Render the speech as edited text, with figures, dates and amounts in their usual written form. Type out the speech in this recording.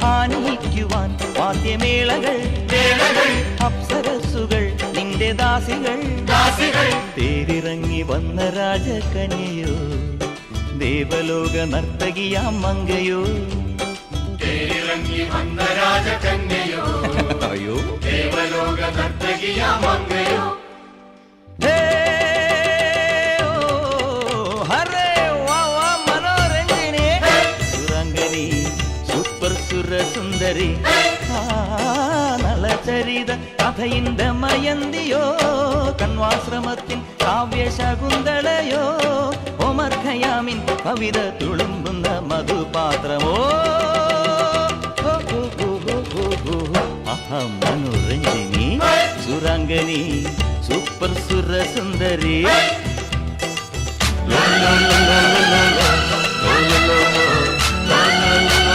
ആനയിക്കുവാൻ വാദ്യമേളകൾ അപ്സരസുകൾ നിന്റെ ദാസികൾ തേരിറങ്ങി വന്ന രാജകന്യയോ ദേവലോക നർത്തകിയാം മങ്കയോ തേരിറങ്ങി വന്ന രാജകന്യയോ അയ്യോ ദേവലോക നർത്തകിയാം മങ്കയോ സുന്ദരി നളചരിത കഥയിന്റെ മയന്തിയോ കണ്വാശ്രമത്തിൻ കാവ്യശകുന്തളയോ ഒമർ ഖയാമിൻ കവിത തുളുമ്പുന്ന മധുപാത്രമോ അഹം മനോരഞ്ജിനി സുരാംഗനി സൂപ്പർ സുരസുന്ദരി la la la la la la la la la la la